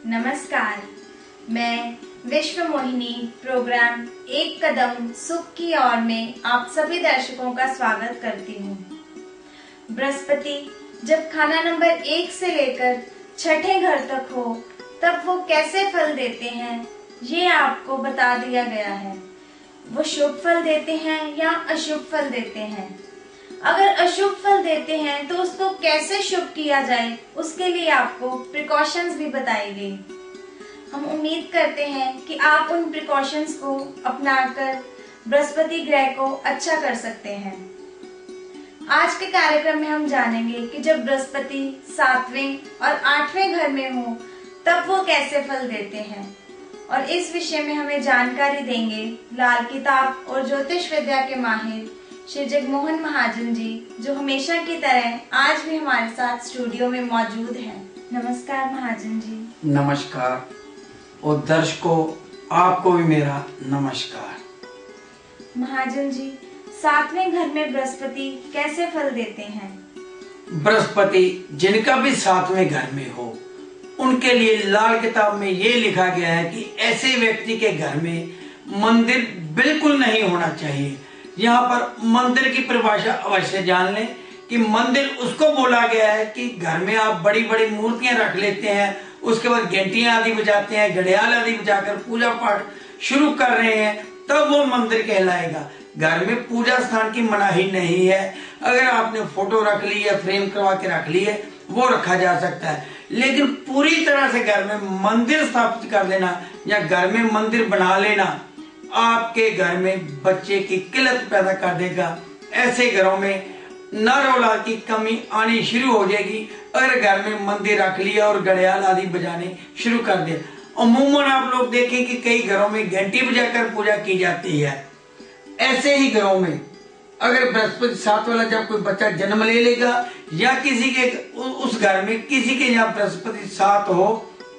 नमस्कार, मैं विश्व मोहिनी प्रोग्राम एक कदम सुख की ओर में आप सभी दर्शकों का स्वागत करती हूँ। बृहस्पति जब खाना नंबर 1 से लेकर 6ठे घर तक हो तब वो कैसे फल देते हैं ये आपको बता दिया गया है। वो शुभ फल देते हैं या अशुभ फल देते हैं। अगर अशुभ फल देते हैं तो उसको कैसे शुभ किया जाए उसके लिए आपको प्रिकॉशंस भी बताई गई। हम उम्मीद करते हैं कि आप उन प्रिकॉशंस को अपनाकर बृहस्पति ग्रह को अच्छा कर सकते हैं। आज के कार्यक्रम में हम जानेंगे कि जब बृहस्पति 7वें और 8वें घर में हो तब वो कैसे फल देते हैं, और इस विषय में हमें जानकारी देंगे लाल किताब और ज्योतिष विद्या के माहिर श्री जगमोहन महाजन जी, जो हमेशा की तरह आज भी हमारे साथ स्टूडियो में मौजूद हैं। नमस्कार महाजन जी। नमस्कार, और दर्शकों आपको भी मेरा नमस्कार। महाजन जी, 7वें घर में बृहस्पति कैसे फल देते हैं? बृहस्पति जिनका भी 7वें घर में हो उनके लिए लाल किताब में ये लिखा गया है कि ऐसे व्यक्ति के घर में मंदिर बिल्कुल नहीं होना चाहिए। यहाँ पर मंदिर की परिभाषा अवश्य जान लें कि मंदिर उसको बोला गया है कि घर में आप बड़ी बड़ी मूर्तियां रख लेते हैं, उसके बाद घंटियां आदि बजाते हैं, घड़ियाल आदि बजाकर पूजा पाठ शुरू कर रहे हैं, तब वो मंदिर कहलाएगा। घर में पूजा स्थान की मनाही नहीं है। अगर आपने फोटो रख ली है, फ्रेम करवा के रख ली है, वो रखा जा सकता है, लेकिन पूरी तरह से घर में मंदिर स्थापित कर लेना या घर में मंदिर बना लेना आपके घर में बच्चे की किल्लत पैदा कर देगा। ऐसे घरों में नर औलाद की कमी आनी शुरू हो जाएगी अगर घर में मंदिर रख लिया और घड़ियाल आदि बजाने शुरू कर दिया। अमूमन आप लोग देखें कि कई घरों में घंटी बजाकर पूजा की जाती है। ऐसे ही घरों में अगर बृहस्पति 7 वाला जब कोई बच्चा जन्म ले लेगा या किसी के उस घर में किसी के यहाँ बृहस्पति 7 हो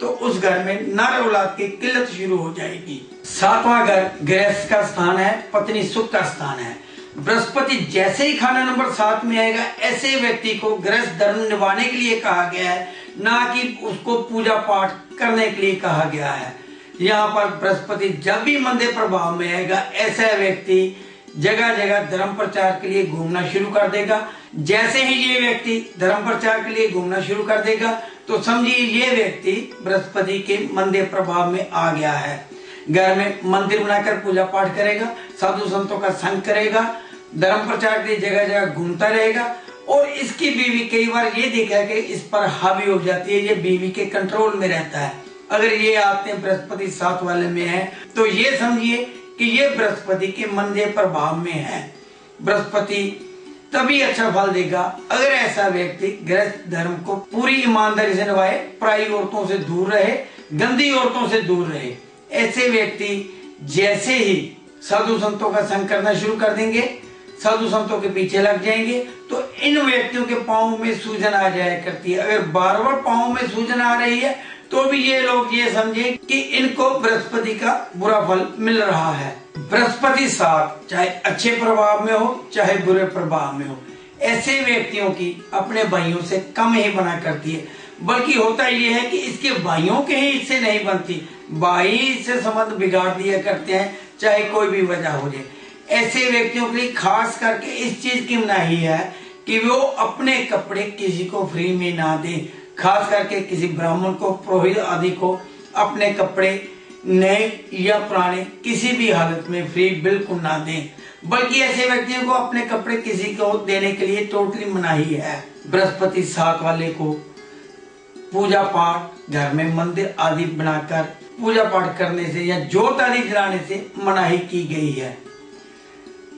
तो उस घर में नर औलाद की किल्लत शुरू हो जाएगी। 7वां घर गृहस्थ का स्थान है, पत्नी सुख का स्थान है। बृहस्पति जैसे ही खाना नंबर 7 में आएगा ऐसे व्यक्ति को गृहस्थ धर्म निभाने के लिए कहा गया है, ना कि उसको पूजा पाठ करने के लिए कहा गया है। यहाँ पर बृहस्पति जब भी मंदे प्रभाव में आएगा ऐसा व्यक्ति जगह जगह धर्म प्रचार के लिए घूमना शुरू कर देगा। जैसे ही ये व्यक्ति धर्म प्रचार के लिए घूमना शुरू कर देगा तो समझिए ये व्यक्ति बृहस्पति के मंदे प्रभाव में आ गया है। घर में मंदिर बनाकर पूजा पाठ करेगा, साधु संतों का संग करेगा, धर्म प्रचार के लिए जगह जगह घूमता रहेगा, और इसकी बीवी कई बार ये देखा कि इस पर हावी हो जाती है, ये बीवी के कंट्रोल में रहता है। अगर ये आपने बृहस्पति 7 वाले में है तो ये समझिए कि ये बृहस्पति के मंदे प्रभाव में है। बृहस्पति तभी अच्छा फल देगा अगर ऐसा व्यक्ति गृहस्थ धर्म को पूरी ईमानदारी से निभाए, पराई औरतों से दूर रहे, गंदी औरतों से दूर रहे। ऐसे व्यक्ति जैसे ही साधु संतों का संग करना शुरू कर देंगे, साधु संतों के पीछे लग जाएंगे, तो इन व्यक्तियों के पांव में सूजन आ जाया करती है। अगर बार बार पांव में सूजन आ रही है तो भी ये लोग ये समझे कि इनको बृहस्पति का बुरा फल मिल रहा है। बृहस्पति 7 चाहे अच्छे प्रभाव में हो चाहे बुरे प्रभाव में हो, ऐसे व्यक्तियों की अपने भाइयों से कम ही बना करती है। बल्कि होता यह है कि इसके भाइयों के ही इससे नहीं बनती, भाई से संबंध बिगाड़ दिया करते हैं, चाहे कोई भी वजह हो जाए। ऐसे व्यक्तियों के लिए खास करके इस चीज की मनाही है कि वो अपने कपड़े किसी को फ्री में ना दें। खास करके किसी ब्राह्मण को, पुरोहित आदि को अपने कपड़े नए या पुराने किसी भी हालत में फ्री बिल्कुल ना दें। बल्कि ऐसे व्यक्तियों को अपने कपड़े किसी को देने के लिए टोटली मनाही है। बृहस्पति 7 वाले को पूजा पाठ घर में मंदिर आदि बनाकर पूजा पाठ करने से या जोत आदि जलाने से मनाही की गई है।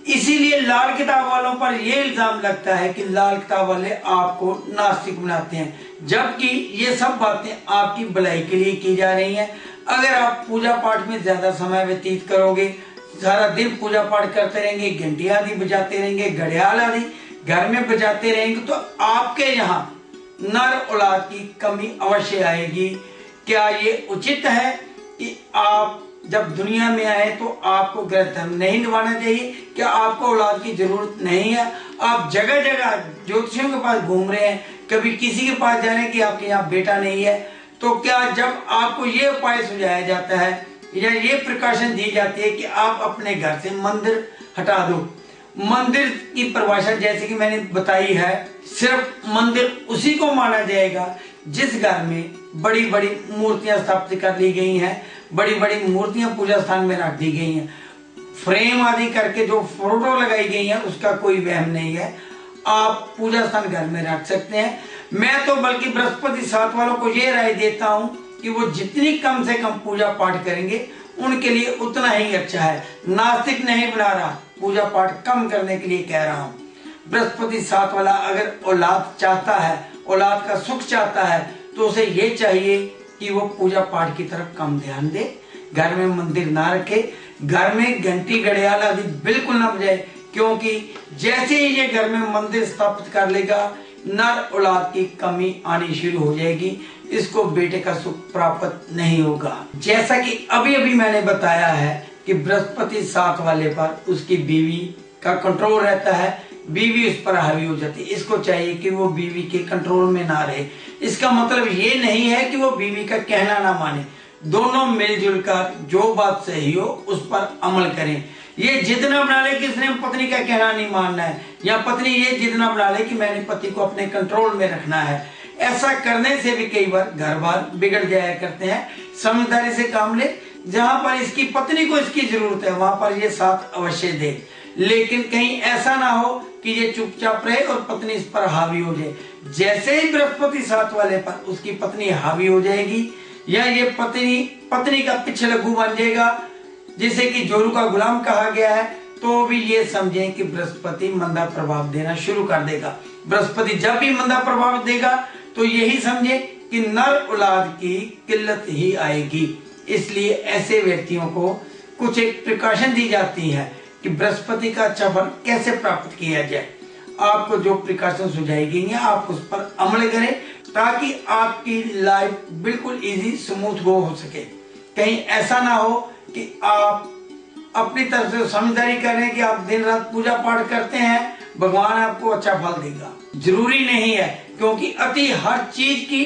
इसीलिए लाल किताब वालों पर यह इल्जाम लगता है कि लाल किताब वाले आपको नास्तिक बनाते हैं, जबकि ये सब बातें आपकी भलाई के लिए की जा रही हैं। अगर आप पूजा पाठ में ज्यादा समय व्यतीत करोगे, सारा दिन पूजा पाठ करते रहेंगे, घंटियां आदि बजाते रहेंगे, घड़ियाल आदि घर में बजाते रहेंगे, तो आपके यहाँ नर औलाद की कमी अवश्य आएगी। क्या ये उचित है कि आप जब दुनिया में आए तो आपको गृहस्थ धर्म नहीं निभाना चाहिए? क्या आपको औलाद की जरूरत नहीं है? आप जगह जगह ज्योतिषियों के पास घूम रहे हैं, कभी किसी के पास जा रहे हैं कि आपके यहाँ बेटा नहीं है, तो क्या जब आपको ये उपाय सुझाया जाता है या ये प्रिकॉशन दी जाती है कि आप अपने घर से मंदिर हटा दो, मंदिर की परिभाषा जैसे कि मैंने बताई है, सिर्फ मंदिर उसी को माना जाएगा जिस घर में बड़ी बड़ी मूर्तियां स्थापित कर ली गई हैं, बड़ी बड़ी मूर्तियां पूजा स्थान में रख दी गई हैं, फ्रेम आदि करके जो फोटो लगाई गई है उसका कोई वहम नहीं है, आप पूजा स्थान घर में रख सकते हैं। मैं तो बल्कि बृहस्पति साथ वालों को ये राय देता हूं कि वो जितनी कम से कम पूजा पाठ करेंगे उनके लिए उतना ही अच्छा है। नास्तिक नहीं बना रहा, पूजा पाठ कम करने के लिए कह रहा हूं। बृहस्पति साथ वाला अगर औलाद चाहता है, औलाद का सुख चाहता है, तो उसे ये चाहिए कि वो पूजा पाठ की तरफ कम ध्यान दे, घर में मंदिर ना रखे, घर में घंटी घड़ियाल आदि बिल्कुल ना बजाए, क्योंकि जैसे ही ये घर में मंदिर स्थापित कर लेगा नर औलाद की कमी आनी शुरू हो जाएगी, इसको बेटे का सुख प्राप्त नहीं होगा। जैसा कि अभी अभी मैंने बताया है कि बृहस्पति साथ वाले पर उसकी बीवी का कंट्रोल रहता है, बीवी उस पर हावी हो जाती है, इसको चाहिए कि वो बीवी के कंट्रोल में ना रहे। इसका मतलब ये नहीं है कि वो बीवी का कहना ना माने, दोनों मिलजुल कर जो बात सही हो उस पर अमल करें। ये जिद ना बना ले कि इसने पत्नी का कहना नहीं मानना है, या पत्नी ये जिद ना बना ले कि मैंने पति को अपने कंट्रोल में रखना है। ऐसा करने से भी कई बार घर बार बिगड़ जाया करते हैं। समझदारी से काम ले, जहां पर इसकी पत्नी को इसकी जरूरत है वहां पर ये साथ अवश्य दे, लेकिन कहीं ऐसा ना हो कि ये चुपचाप रहे और पत्नी इस पर हावी हो जाए। जैसे ही बृहस्पति साथ वाले पर उसकी पत्नी हावी हो जाएगी या ये पत्नी का पीछे लग्गू बन जाएगा, जिसे कि जोरू का गुलाम कहा गया है, तो भी ये समझें कि बृहस्पति मंदा प्रभाव देना शुरू कर देगा। बृहस्पति जब भी मंदा प्रभाव देगा तो यही समझे कि नर औलाद की किल्लत ही आएगी। इसलिए ऐसे व्यक्तियों को कुछ एक प्रिकॉशन दी जाती है कि बृहस्पति का अच्छा फल कैसे प्राप्त किया जाए। आपको जो प्रिकॉशन सुझाई गई है आप उस पर अमल करें ताकि आपकी लाइफ बिल्कुल इजी स्मूथ गो हो सके। कहीं ऐसा ना हो कि आप अपनी तरफ से समझदारी कर रहे हैं कि आप दिन रात पूजा पाठ करते हैं, भगवान आपको अच्छा फल देगा। जरूरी नहीं है, क्योंकि अति हर चीज की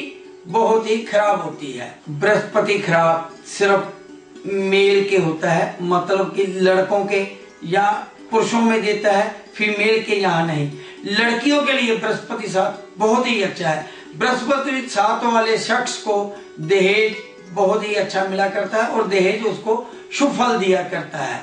बहुत ही खराब होती है। बृहस्पति खराब सिर्फ मेल के होता है, मतलब कि लड़कों के या पुरुषों में देता है, फीमेल के यहाँ नहीं। लड़कियों के लिए बृहस्पति साथ बहुत ही अच्छा है। बृहस्पति साथ वाले शख्स को दहेज बहुत ही अच्छा मिला करता है और दहेज उसको शुभ फल दिया करता है।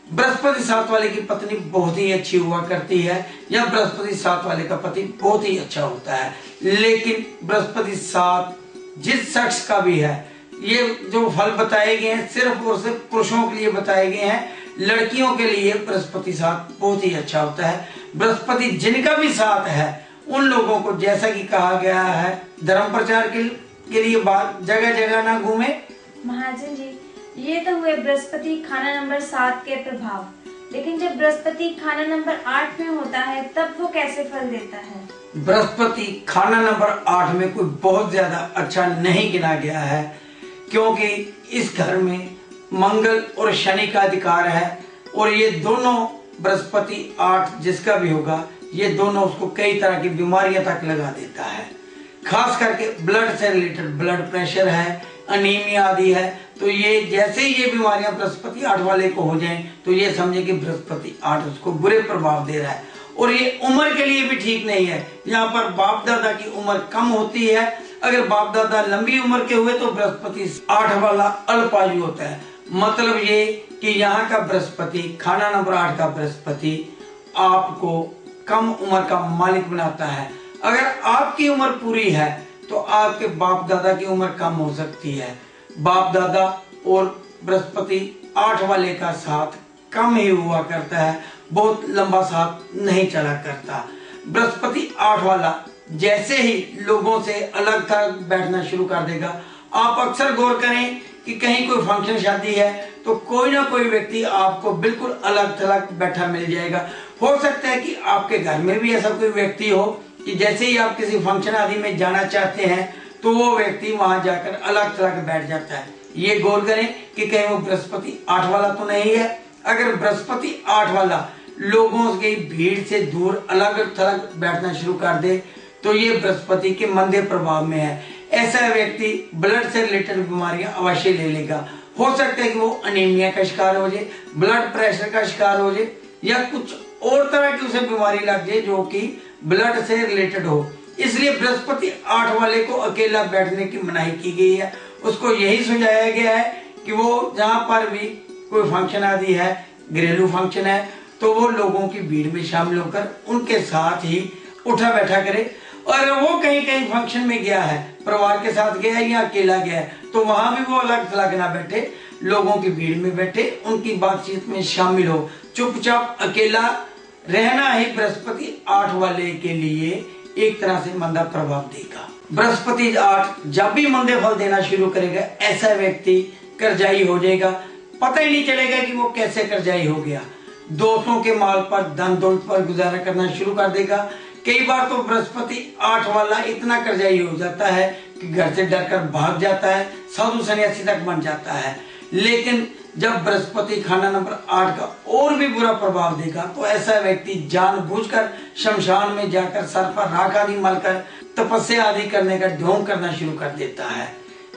बृहस्पति साथ वाले की पत्नी बहुत ही अच्छी हुआ करती है या बृहस्पति साथ वाले का पति बहुत ही अच्छा होता है। लेकिन बृहस्पति साथ जिस शख्स का भी है, ये जो फल बताए गए हैं सिर्फ और सिर्फ पुरुषों के लिए बताए गए हैं। लड़कियों के लिए बृहस्पति साथ बहुत ही अच्छा होता है। बृहस्पति जिनका भी साथ है उन लोगों को, जैसा कि कहा गया है, धर्म प्रचार के लिए बात जगह जगह ना घूमे। महाजन जी, ये तो हुए बृहस्पति खाना नंबर 7 के प्रभाव, लेकिन जब बृहस्पति खाना नंबर 8 में होता है तब वो कैसे फल देता है? बृहस्पति खाना नंबर 8 में कोई बहुत ज्यादा अच्छा नहीं गिना गया है, क्योंकि इस घर में मंगल और शनि का अधिकार है और ये दोनों बृहस्पति 8 जिसका भी होगा, ये दोनों उसको कई तरह की बीमारियां तक लगा देता है। खास करके ब्लड से रिलेटेड, ब्लड प्रेशर है, अनीमिया आदि है, तो ये जैसे ही ये बीमारियां बृहस्पति 8 वाले को हो जाएं तो ये समझे कि बृहस्पति 8 उसको बुरे प्रभाव दे रहा है। और ये उम्र के लिए भी ठीक नहीं है। यहाँ पर बाप दादा की उम्र कम होती है, अगर बाप दादा लंबी उम्र के हुए तो बृहस्पति 8 वाला अल्पायु होता है। मतलब ये कि यहाँ का बृहस्पति, खाना नंबर 8 का बृहस्पति आपको कम उम्र का मालिक बनाता है। अगर आपकी उम्र पूरी है तो आपके बाप दादा की उम्र कम हो सकती है। बाप दादा और बृहस्पति 8 वाले का साथ कम ही हुआ करता है, बहुत लंबा साथ नहीं चला करता। बृहस्पति 8 वाला जैसे ही लोगों से अलग थलग बैठना शुरू कर देगा, आप अक्सर गौर करें कि कहीं कोई फंक्शन शादी है तो कोई ना कोई व्यक्ति आपको बिल्कुल अलग थलग बैठा मिल जाएगा। हो सकता है कि आपके घर में भी ऐसा कोई व्यक्ति हो कि जैसे ही आप किसी फंक्शन आदि में जाना चाहते हैं तो वो व्यक्ति वहां जाकर अलग थलग बैठ जाता है। ये गौर करें कि कहीं वो बृहस्पति 8 वाला तो नहीं है। अगर बृहस्पति 8 वाला लोगों की भीड़ से दूर अलग थलग बैठना शुरू कर दे तो ये बृहस्पति के मंदे प्रभाव में है। ऐसा व्यक्ति ब्लड से रिलेटेड बीमारियां अवश्य ले लेगा। हो सकता है कि वो अनीमिया का शिकार हो जाए, ब्लड प्रेशर का शिकार हो जाए, या कुछ और तरह की उसे बीमारी लग जाए जो कि ब्लड से रिलेटेड हो। इसलिए बृहस्पति 8 वाले को अकेला बैठने की मनाही की गई है। उसको यही सुझाया गया है कि वो जहां पर भी कोई फंक्शन आदि है, घरेलू फंक्शन है, तो वो लोगों की भीड़ में शामिल होकर उनके साथ ही उठा बैठा करे। और वो कहीं कहीं फंक्शन में गया है, परिवार के साथ गया है या अकेला गया है, तो वहां भी वो अलग थलग ना बैठे, लोगों की भीड़ में बैठे, उनकी बातचीत में शामिल हो। चुपचाप अकेला रहना ही बृहस्पति 8 वाले के लिए एक तरह से मंदा प्रभाव देगा। बृहस्पति 8 जब भी मंदे फल देना शुरू करेगा, ऐसा व्यक्ति कर्जाई हो जाएगा। पता ही नहीं चलेगा कि वो कैसे कर्जाई हो गया। दोस्तों के माल पर, धन दौलत पर गुजारा करना शुरू कर देगा। कई बार तो बृहस्पति 8 वाला इतना कर्जाई हो जाता है कि घर से डरकर भाग जाता है, साधु सन्यासी तक बन जाता है। लेकिन जब बृहस्पति खाना नंबर 8 का और भी बुरा प्रभाव देगा, तो ऐसा व्यक्ति जानबूझकर शमशान में जाकर सर पर राख आदि मलकर तपस्या आदि करने का ढोंग करना शुरू कर देता है।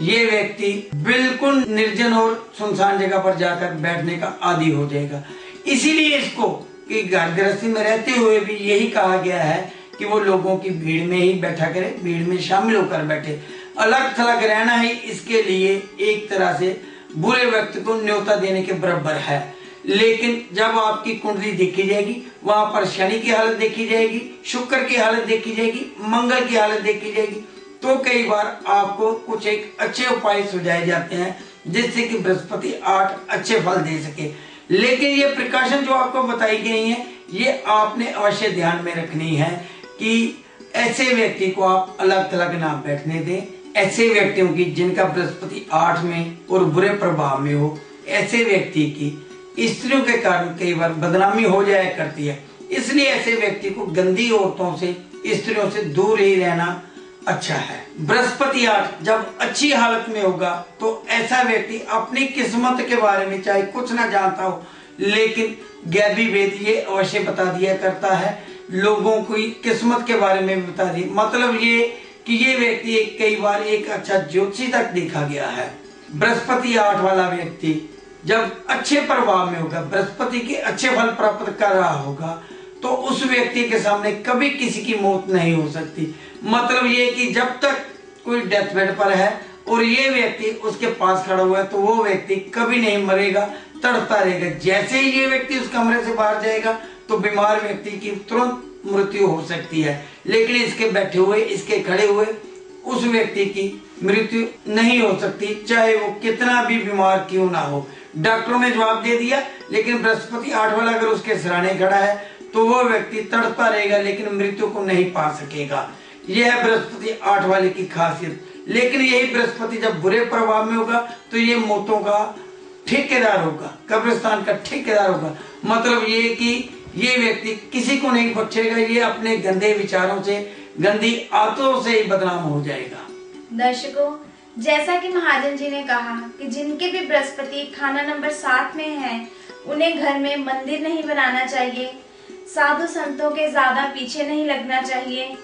ये व्यक्ति बिल्कुल निर्जन और सुनसान जगह पर जाकर बैठने का आदी हो जाएगा। इसीलिए इसको कि घर गृहस्थी में रहते हुए भी यही कहा गया है कि वो लोगों की भीड़ में ही बैठा करे, भीड़ में शामिल होकर बैठे। अलग थलग रहना ही इसके लिए एक तरह से बुरे व्यक्ति को न्योता देने के बराबर है। लेकिन जब आपकी कुंडली देखी जाएगी, वहां पर शनि की हालत देखी जाएगी, शुक्र की हालत देखी जाएगी, मंगल की हालत देखी जाएगी, तो कई बार आपको कुछ एक अच्छे उपाय सुझाए जाते हैं जिससे कि बृहस्पति 8 अच्छे फल दे सके। लेकिन ये प्रिकॉशन जो आपको बताई गई है, ये आपने अवश्य ध्यान में रखनी है कि ऐसे व्यक्ति को आप अलग थलग ना बैठने दें। ऐसे व्यक्तियों की जिनका बृहस्पति 8 में और बुरे प्रभाव में हो, ऐसे व्यक्ति की स्त्रियों के कारण कई बार बदनामी हो जाया करती है। इसलिए ऐसे व्यक्ति को गंदी औरतों से, स्त्रियों से दूर ही रहना अच्छा है। बृहस्पति 8 जब अच्छी हालत में होगा, तो ऐसा व्यक्ति अपनी किस्मत के बारे में चाहे कुछ ना जानता हो, लेकिन गैबी वेद ये अवश्य बता दिया करता है, लोगों की किस्मत के बारे में भी बता दिया। मतलब ये कि ये व्यक्ति कई बार एक अच्छा ज्योतिषी तक देखा गया है। बृहस्पति 8 वाला व्यक्ति जब अच्छे प्रभाव में होगा, बृहस्पति के अच्छे फल प्राप्त कर रहा होगा, तो उस व्यक्ति के सामने कभी किसी की मौत नहीं हो सकती। मतलब ये कि जब तक कोई डेथ बेड पर है और ये व्यक्ति उसके पास खड़ा हुआ है, तो वो व्यक्ति कभी नहीं मरेगा, तड़पता रहेगा। जैसे ही ये व्यक्ति उस कमरे से बाहर जाएगा, तो बीमार व्यक्ति की तुरंत मृत्यु हो सकती है। लेकिन इसके बैठे हुए, इसके खड़े हुए उस व्यक्ति की मृत्यु नहीं हो सकती, चाहे वो कितना भी बीमार क्यों ना हो। डॉक्टरों ने जवाब दे दिया, लेकिन बृहस्पति 8 वाला अगर उसके सराहने खड़ा है, तो वो व्यक्ति तड़पता रहेगा, लेकिन मृत्यु को नहीं पा सकेगा। यह है बृहस्पति 8 वाले की खासियत। लेकिन यही बृहस्पति जब बुरे प्रभाव में होगा, तो ये मौतों का ठेकेदार होगा, कब्रिस्तान का ठेकेदार होगा। मतलब ये कि ये व्यक्ति किसी को नहीं बख्शेगा, ये अपने गंदे विचारों से, गंदी आदतों से ही बदनाम हो जाएगा। दर्शकों, जैसा कि महाजन जी ने कहा कि जिनके भी बृहस्पति खाना नंबर 7 में है, उन्हें घर में मंदिर नहीं बनाना चाहिए, साधु संतों के ज्यादा पीछे नहीं लगना चाहिए,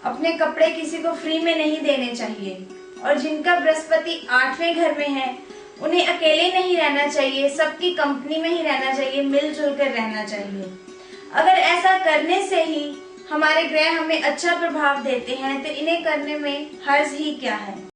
अपने कपड़े किसी को फ्री में नहीं देने चाहिए, और जिनका बृहस्पति 8वें घर में है, उन्हें अकेले नहीं रहना चाहिए, सबकी कंपनी में ही रहना चाहिए, मिलजुल कर रहना चाहिए। अगर ऐसा करने से ही हमारे ग्रह हमें अच्छा प्रभाव देते हैं, तो इन्हें करने में हर्ज ही क्या है।